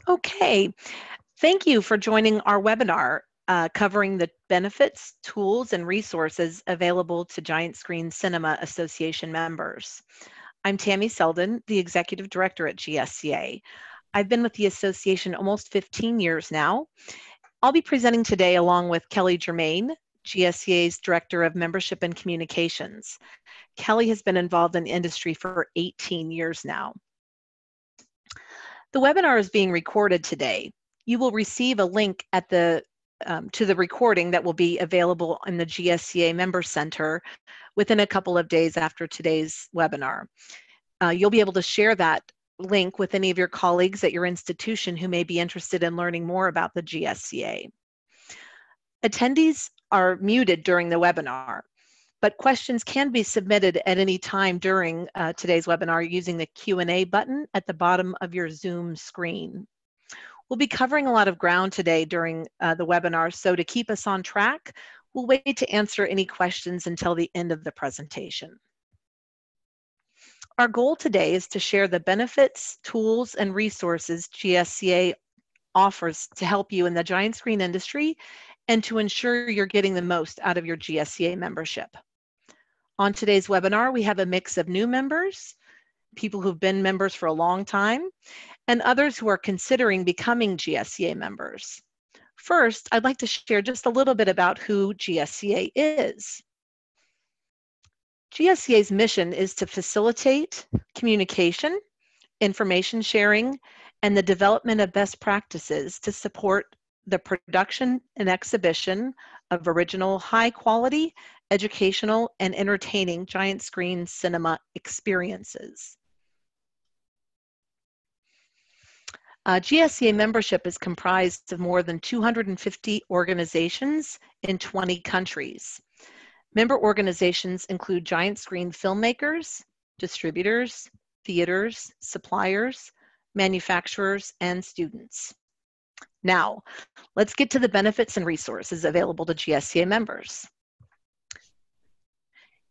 Okay, thank you for joining our webinar covering the benefits, tools, and resources available to Giant Screen Cinema Association members. I'm Tammy Selden, the Executive Director at GSCA. I've been with the association almost 15 years now. I'll be presenting today along with Kelly Germain, GSCA's Director of Membership and Communications. Kelly has been involved in the industry for 18 years now. The webinar is being recorded today. You will receive a link at to the recording that will be available in the GSCA Member Center within a couple of days after today's webinar. You'll be able to share that link with any of your colleagues at your institution who may be interested in learning more about the GSCA. Attendees are muted during the webinar, but questions can be submitted at any time during today's webinar using the Q&A button at the bottom of your Zoom screen. We'll be covering a lot of ground today during the webinar, so to keep us on track, we'll wait to answer any questions until the end of the presentation. Our goal today is to share the benefits, tools, and resources GSCA offers to help you in the giant screen industry and to ensure you're getting the most out of your GSCA membership. On today's webinar, we have a mix of new members, people who've been members for a long time, and others who are considering becoming GSCA members. First, I'd like to share just a little bit about who GSCA is. GSCA's mission is to facilitate communication, information sharing, and the development of best practices to support the production and exhibition of original, high-quality, educational, and entertaining giant screen cinema experiences. GSCA membership is comprised of more than 250 organizations in 20 countries. Member organizations include giant screen filmmakers, distributors, theaters, suppliers, manufacturers, and students. Now, let's get to the benefits and resources available to GSCA members.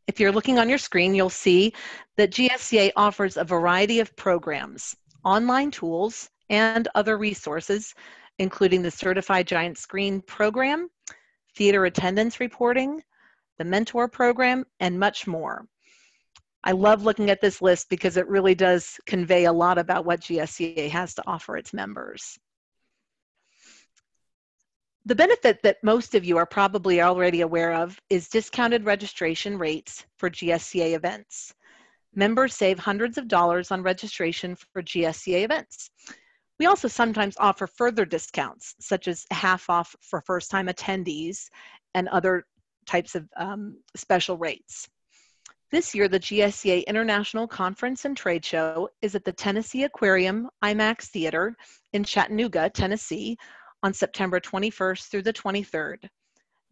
If you're looking on your screen, you'll see that GSCA offers a variety of programs, online tools, and other resources, including the Certified Giant Screen Program, theater attendance reporting, the Mentor Program, and much more. I love looking at this list because it really does convey a lot about what GSCA has to offer its members. The benefit that most of you are probably already aware of is discounted registration rates for GSCA events. Members save hundreds of dollars on registration for GSCA events. We also sometimes offer further discounts, such as half off for first-time attendees and other types of special rates. This year, the GSCA International Conference and Trade Show is at the Tennessee Aquarium IMAX Theater in Chattanooga, Tennessee, on September 21st through the 23rd.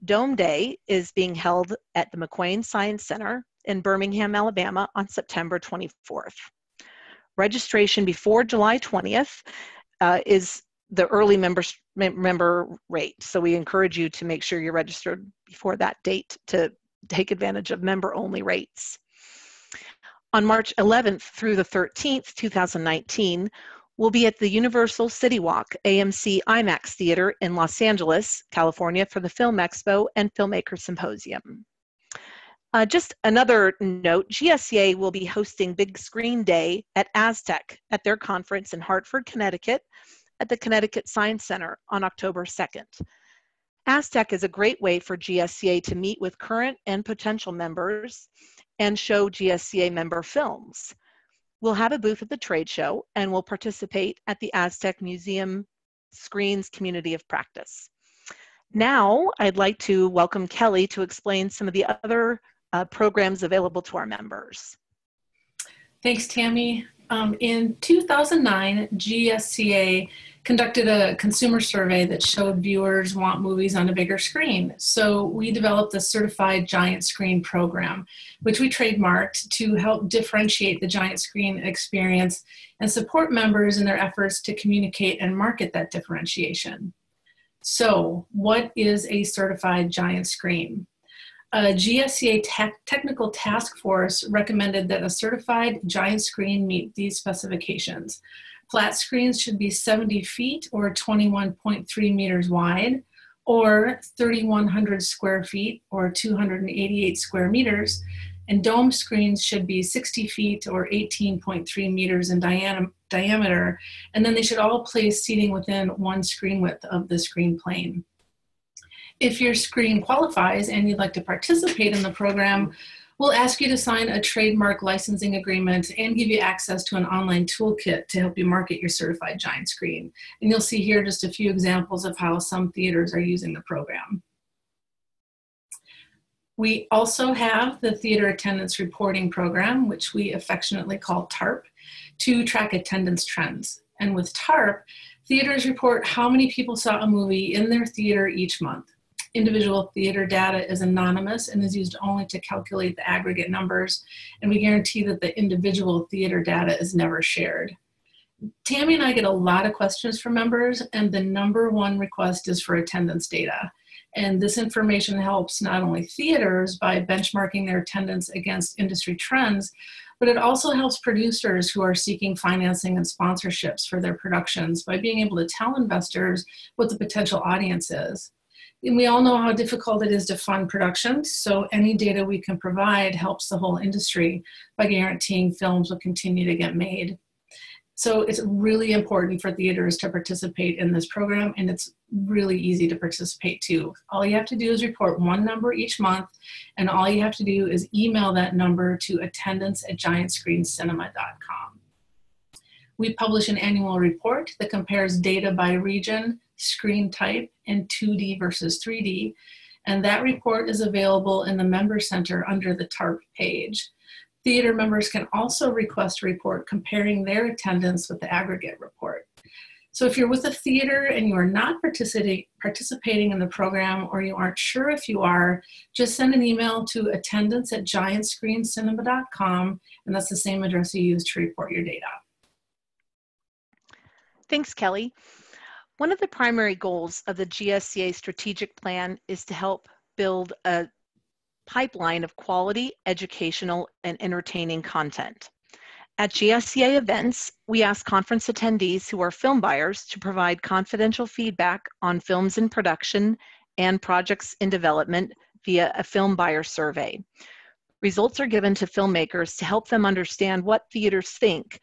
Dome Day is being held at the McQuain Science Center in Birmingham, Alabama on September 24th. Registration before July 20th is the early member rate. So we encourage you to make sure you're registered before that date to take advantage of member-only rates. On March 11th through the 13th, 2019, we'll be at the Universal City Walk AMC IMAX Theater in Los Angeles, California for the Film Expo and Filmmaker Symposium. Just another note, GSCA will be hosting Big Screen Day at Aztec at their conference in Hartford, Connecticut at the Connecticut Science Center on October 2nd. Aztec is a great way for GSCA to meet with current and potential members and show GSCA member films. We'll have a booth at the trade show and we'll participate at the Aztec Museum Screens Community of Practice. Now, I'd like to welcome Kelly to explain some of the other programs available to our members. Thanks, Tammy. In 2009, GSCA conducted a consumer survey that showed viewers want movies on a bigger screen. So we developed the Certified Giant Screen Program, which we trademarked to help differentiate the giant screen experience and support members in their efforts to communicate and market that differentiation. So what is a certified giant screen? A GSCA technical task force recommended that a certified giant screen meet these specifications. Flat screens should be 70 feet or 21.3 meters wide, or 3,100 square feet or 288 square meters. And dome screens should be 60 feet or 18.3 meters in diameter, and then they should all place seating within one screen width of the screen plane. If your screen qualifies and you'd like to participate in the program, we'll ask you to sign a trademark licensing agreement and give you access to an online toolkit to help you market your certified giant screen. And you'll see here just a few examples of how some theaters are using the program. We also have the Theater Attendance Reporting Program, which we affectionately call TARP, to track attendance trends. And with TARP, theaters report how many people saw a movie in their theater each month. Individual theater data is anonymous and is used only to calculate the aggregate numbers, and we guarantee that the individual theater data is never shared. Tammy and I get a lot of questions from members, and the #1 request is for attendance data. And this information helps not only theaters by benchmarking their attendance against industry trends, but it also helps producers who are seeking financing and sponsorships for their productions by being able to tell investors what the potential audience is. And we all know how difficult it is to fund productions, so any data we can provide helps the whole industry by guaranteeing films will continue to get made. So it's really important for theaters to participate in this program, and it's really easy to participate too. All you have to do is report one number each month, and all you have to do is email that number to attendance@giantscreencinema.com. We publish an annual report that compares data by region, screen type, and 2D versus 3D, and that report is available in the Member Center under the TARP page. Theater members can also request a report comparing their attendance with the aggregate report. So if you're with a theater and you are not participating in the program, or you aren't sure if you are, just send an email to attendance@giantscreencinema.com, and that's the same address you use to report your data. Thanks, Kelly. One of the primary goals of the GSCA strategic plan is to help build a pipeline of quality, educational, and entertaining content. At GSCA Events, we ask conference attendees who are film buyers to provide confidential feedback on films in production and projects in development via a film buyer survey. Results are given to filmmakers to help them understand what theaters think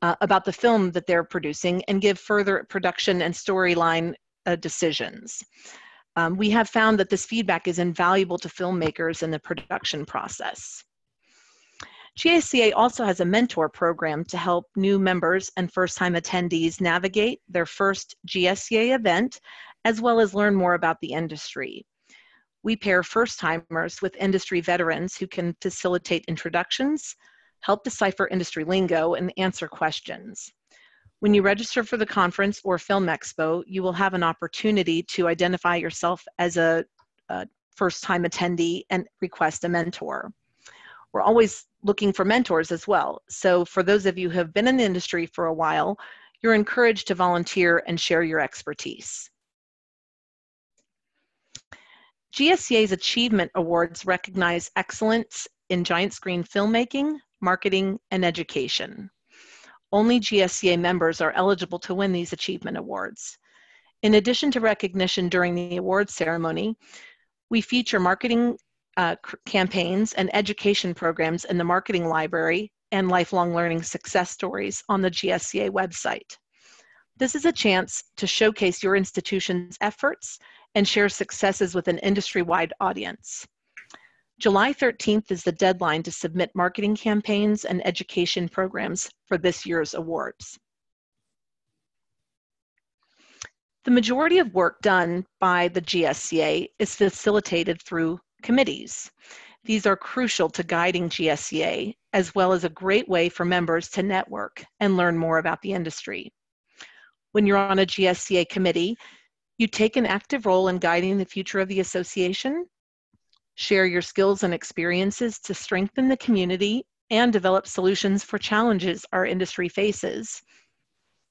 about the film that they're producing and give further production and storyline decisions. We have found that this feedback is invaluable to filmmakers in the production process. GSCA also has a mentor program to help new members and first-time attendees navigate their first GSCA event, as well as learn more about the industry. We pair first-timers with industry veterans who can facilitate introductions, help decipher industry lingo, and answer questions. When you register for the conference or Film Expo, you will have an opportunity to identify yourself as a first-time attendee and request a mentor. We're always looking for mentors as well. So for those of you who have been in the industry for a while, you're encouraged to volunteer and share your expertise. GSCA's Achievement Awards recognize excellence in giant screen filmmaking, marketing, and education. Only GSCA members are eligible to win these achievement awards. In addition to recognition during the awards ceremony, we feature marketing campaigns and education programs in the marketing library and lifelong learning success stories on the GSCA website. This is a chance to showcase your institution's efforts and share successes with an industry-wide audience. July 13th is the deadline to submit marketing campaigns and education programs for this year's awards. The majority of work done by the GSCA is facilitated through committees. These are crucial to guiding GSCA, as well as a great way for members to network and learn more about the industry. When you're on a GSCA committee, you take an active role in guiding the future of the association, share your skills and experiences to strengthen the community and develop solutions for challenges our industry faces.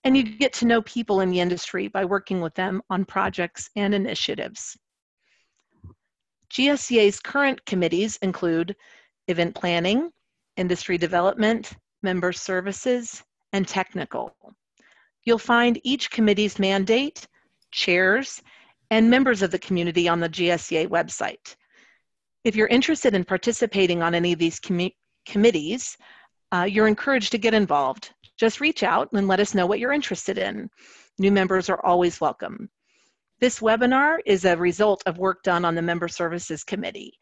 And you get to know people in the industry by working with them on projects and initiatives. GSCA's current committees include event planning, industry development, member services, and technical. You'll find each committee's mandate, chairs, and members of the community on the GSCA website. If you're interested in participating on any of these committees, you're encouraged to get involved. Just reach out and let us know what you're interested in. New members are always welcome. This webinar is a result of work done on the Member Services Committee.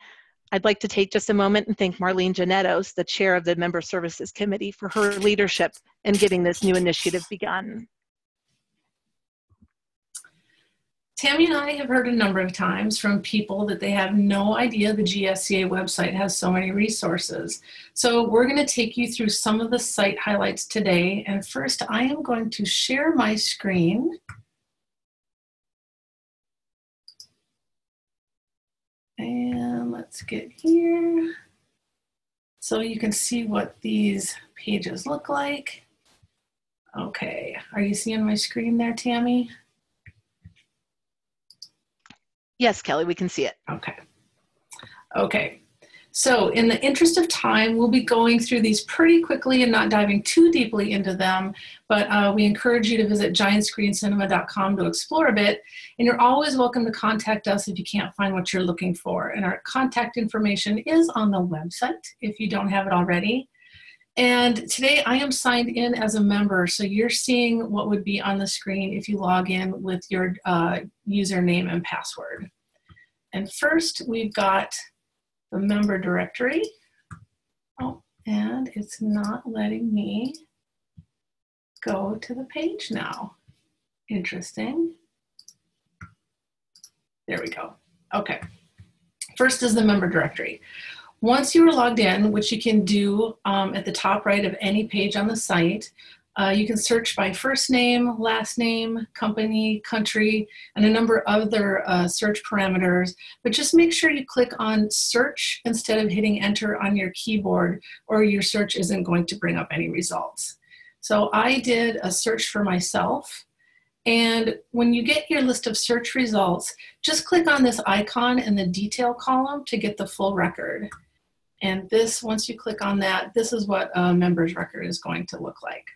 I'd like to take just a moment and thank Marlene Janettos, the chair of the Member Services Committee, for her leadership in getting this new initiative begun. Tammy and I have heard a number of times from people that they have no idea the GSCA website has so many resources. So we're going to take you through some of the site highlights today. And first, I am going to share my screen. And let's get here. So you can see what these pages look like. Okay, are you seeing my screen there, Tammy? Yes, Kelly, we can see it. Okay. Okay. So in the interest of time, we'll be going through these pretty quickly and not diving too deeply into them, but we encourage you to visit giantscreencinema.com to explore a bit, and you're always welcome to contact us if you can't find what you're looking for. And our contact information is on the website if you don't have it already. And today I am signed in as a member, so you're seeing what would be on the screen if you log in with your username and password. And first we've got the member directory. Oh, and it's not letting me go to the page now. Interesting. There we go. Okay. First is the member directory. Once you are logged in, which you can do at the top right of any page on the site, you can search by first name, last name, company, country, and a number of other search parameters. But just make sure you click on search instead of hitting enter on your keyboard, or your search isn't going to bring up any results. So I did a search for myself. And when you get your list of search results, just click on this icon in the detail column to get the full record. And this, once you click on that, this is what a member's record is going to look like.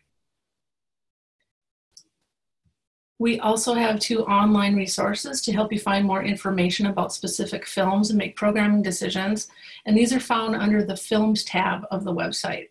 We also have 2 online resources to help you find more information about specific films and make programming decisions. And these are found under the Films tab of the website.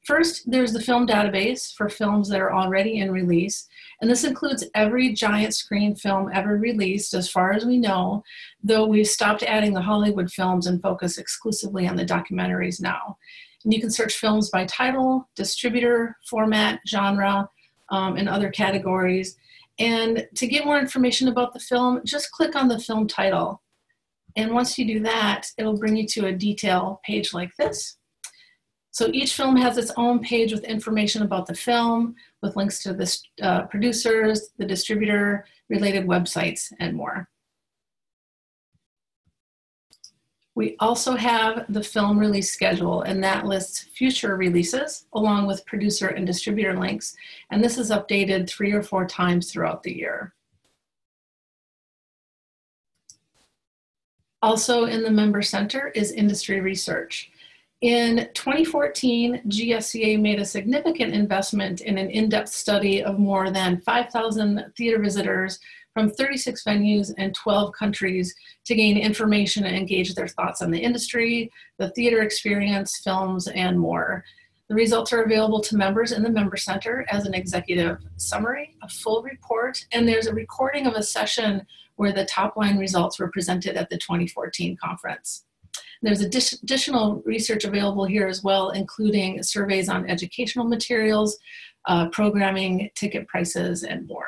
First, there's the film database for films that are already in release. And this includes every giant screen film ever released, as far as we know, though we've stopped adding the Hollywood films and focus exclusively on the documentaries now. And you can search films by title, distributor, format, genre, and other categories. And to get more information about the film, just click on the film title. And once you do that, it'll bring you to a detail page like this. So each film has its own page with information about the film, with links to the producers, the distributor, related websites, and more. We also have the film release schedule, and that lists future releases along with producer and distributor links. And this is updated 3 or 4 times throughout the year. Also in the Member Center is industry research. In 2014, GSCA made a significant investment in an in-depth study of more than 5,000 theater visitors from 36 venues and 12 countries to gain information and engage their thoughts on the industry, the theater experience, films, and more. The results are available to members in the Member Center as an executive summary, a full report, and there's a recording of a session where the top line results were presented at the 2014 conference. There's additional research available here as well, including surveys on educational materials, programming, ticket prices, and more.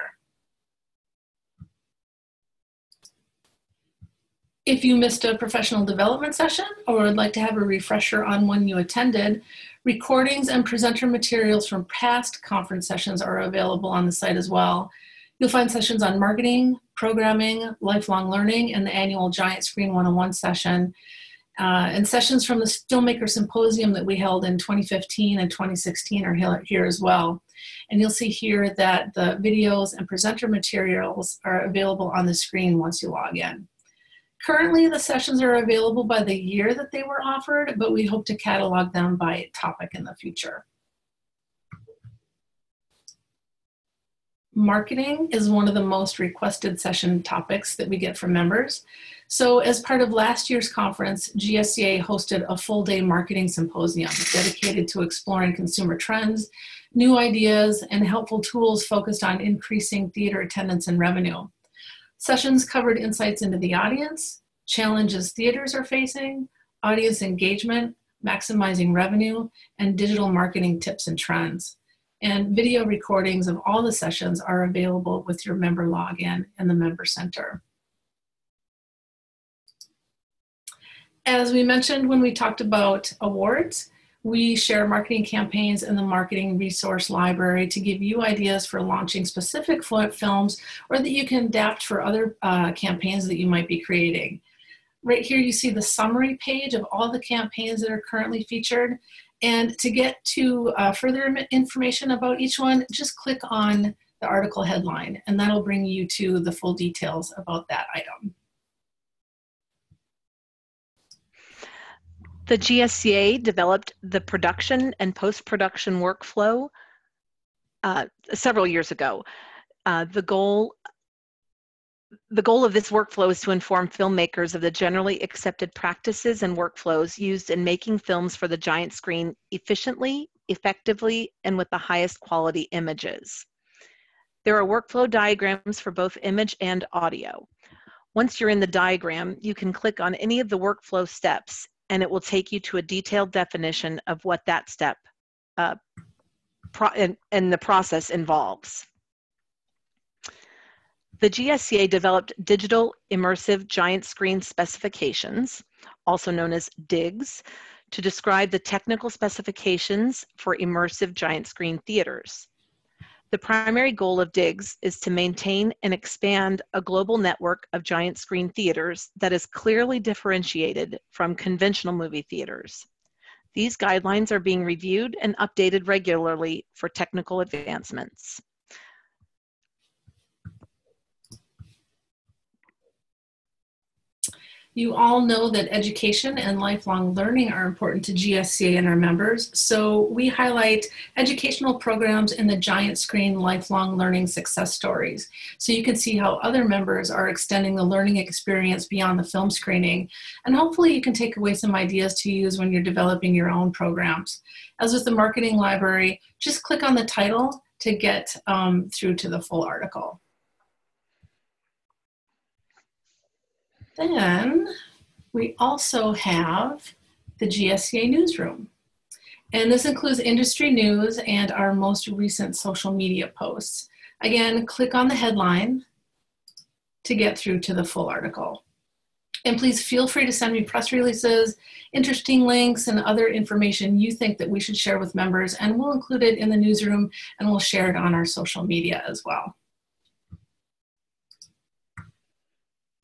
If you missed a professional development session or would like to have a refresher on one you attended, recordings and presenter materials from past conference sessions are available on the site as well. You'll find sessions on marketing, programming, lifelong learning, and the annual Giant Screen 101 session. And sessions from the Filmmaker Symposium that we held in 2015 and 2016 are here as well. And you'll see here that the videos and presenter materials are available on the screen once you log in. Currently, the sessions are available by the year that they were offered, but we hope to catalog them by topic in the future. Marketing is one of the most requested session topics that we get from members. So as part of last year's conference, GSCA hosted a full-day marketing symposium dedicated to exploring consumer trends, new ideas, and helpful tools focused on increasing theater attendance and revenue. Sessions covered insights into the audience, challenges theaters are facing, audience engagement, maximizing revenue, and digital marketing tips and trends. And video recordings of all the sessions are available with your member login in the Member Center. As we mentioned when we talked about awards, we share marketing campaigns in the Marketing Resource Library to give you ideas for launching specific films or that you can adapt for other campaigns that you might be creating. Right here you see the summary page of all the campaigns that are currently featured. And to get to further information about each one, just click on the article headline, and that'll bring you to the full details about that item. The GSCA developed the production and post-production workflow several years ago. The goal of this workflow is to inform filmmakers of the generally accepted practices and workflows used in making films for the giant screen efficiently, effectively, and with the highest quality images. There are workflow diagrams for both image and audio. Once you're in the diagram, you can click on any of the workflow steps and it will take you to a detailed definition of what that step and the process involves. The GSCA developed digital immersive giant screen specifications, also known as DIGS, to describe the technical specifications for immersive giant screen theaters. The primary goal of DIGS is to maintain and expand a global network of giant screen theaters that is clearly differentiated from conventional movie theaters. These guidelines are being reviewed and updated regularly for technical advancements. You all know that education and lifelong learning are important to GSCA and our members, so we highlight educational programs in the giant screen lifelong learning success stories. So you can see how other members are extending the learning experience beyond the film screening, and hopefully you can take away some ideas to use when you're developing your own programs. As with the marketing library, just click on the title to get through to the full article. Then we also have the GSCA newsroom. And this includes industry news and our most recent social media posts. Again, click on the headline to get through to the full article. And please feel free to send me press releases, interesting links, and other information you think that we should share with members, and we'll include it in the newsroom and we'll share it on our social media as well.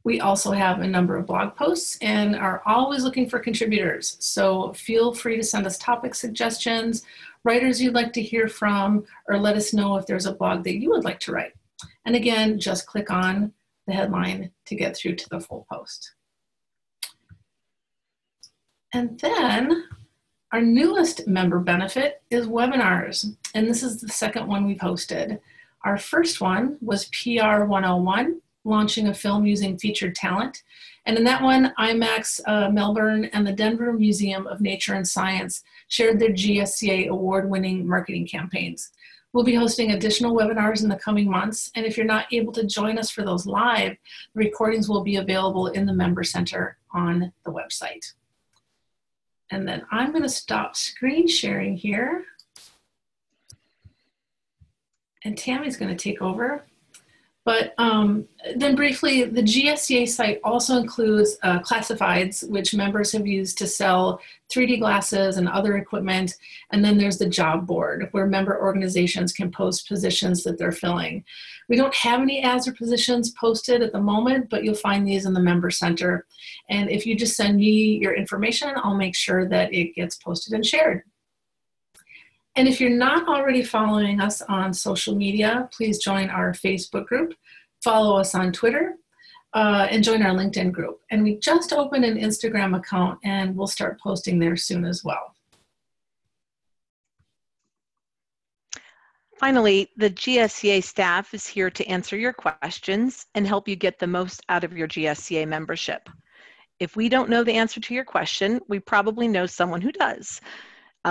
We also have a number of blog posts and are always looking for contributors. So feel free to send us topic suggestions, writers you'd like to hear from, or let us know if there's a blog that you would like to write. And again, just click on the headline to get through to the full post. And then our newest member benefit is webinars. And this is the second one we've hosted. Our first one was PR 101. Launching a film using featured talent. And in that one, IMAX Melbourne and the Denver Museum of Nature and Science shared their GSCA award-winning marketing campaigns. We'll be hosting additional webinars in the coming months, and if you're not able to join us for those live, the recordings will be available in the Member Center on the website. And then I'm going to stop screen sharing here, and Tammy's going to take over. But then briefly, the GSCA site also includes classifieds, which members have used to sell 3D glasses and other equipment. And then there's the job board, where member organizations can post positions that they're filling. We don't have any ads or positions posted at the moment, but you'll find these in the Member Center. And if you just send me your information, I'll make sure that it gets posted and shared. And if you're not already following us on social media, please join our Facebook group, follow us on Twitter, and join our LinkedIn group. And we just opened an Instagram account and we'll start posting there soon as well. Finally, the GSCA staff is here to answer your questions and help you get the most out of your GSCA membership. If we don't know the answer to your question, we probably know someone who does.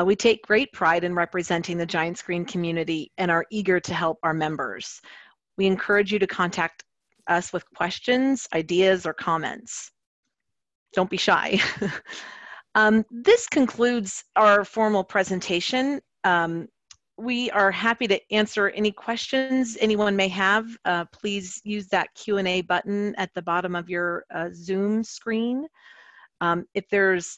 We take great pride in representing the Giant Screen community and are eager to help our members. We encourage you to contact us with questions, ideas, or comments. Don't be shy. This concludes our formal presentation. We are happy to answer any questions anyone may have. Please use that Q&A button at the bottom of your Zoom screen. If there's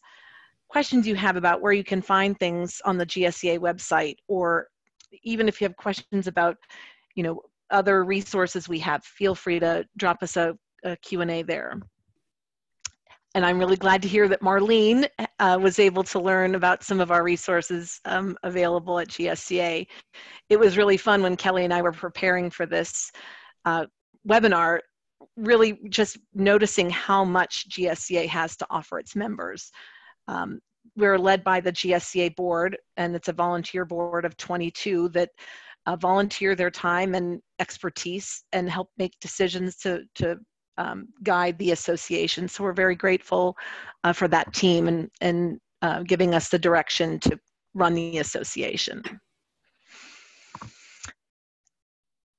questions you have about where you can find things on the GSCA website, or even if you have questions about, other resources we have, feel free to drop us a Q&A there. And I'm really glad to hear that Marlene was able to learn about some of our resources available at GSCA. It was really fun when Kelly and I were preparing for this webinar, really just noticing how much GSCA has to offer its members. We're led by the GSCA board, and it's a volunteer board of 22 that volunteer their time and expertise and help make decisions to guide the association. So we're very grateful for that team and giving us the direction to run the association.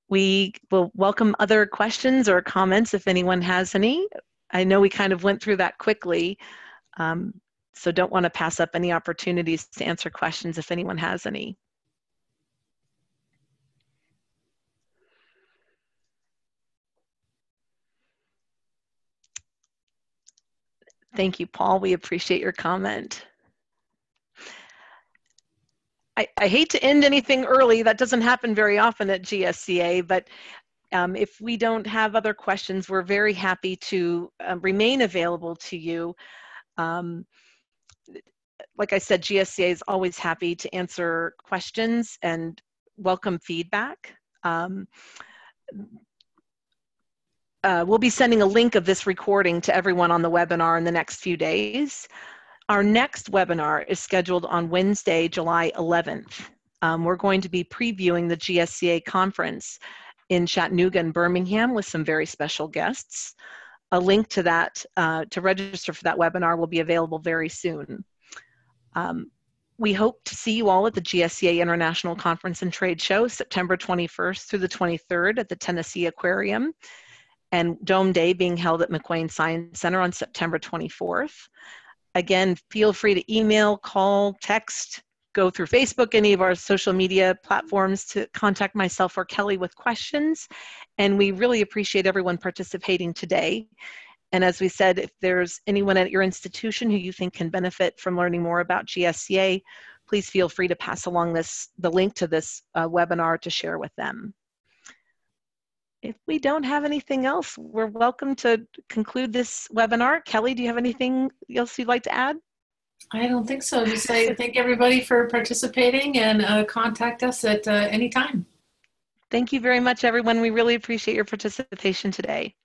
We will welcome other questions or comments if anyone has any. I know we kind of went through that quickly, so don't want to pass up any opportunities to answer questions if anyone has any. Thank you, Paul. We appreciate your comment. I hate to end anything early. That doesn't happen very often at GSCA, but if we don't have other questions, we're very happy to remain available to you. Like I said, GSCA is always happy to answer questions and welcome feedback. We'll be sending a link of this recording to everyone on the webinar in the next few days. Our next webinar is scheduled on Wednesday, July 11th. We're going to be previewing the GSCA conference in Chattanooga and Birmingham with some very special guests. A link to that, to register for that webinar, will be available very soon. We hope to see you all at the GSCA International Conference and Trade Show, September 21st through the 23rd at the Tennessee Aquarium, and Dome Day being held at McQueen Science Center on September 24th. Again, feel free to email, call, text, go through Facebook, any of our social media platforms to contact myself or Kelly with questions. And we really appreciate everyone participating today. And as we said, if there's anyone at your institution who you think can benefit from learning more about GSCA, please feel free to pass along the link to this webinar to share with them. If we don't have anything else, we're welcome to conclude this webinar. Kelly, do you have anything else you'd like to add? I don't think so. Just say thank everybody for participating, and contact us at any time. Thank you very much, everyone. We really appreciate your participation today.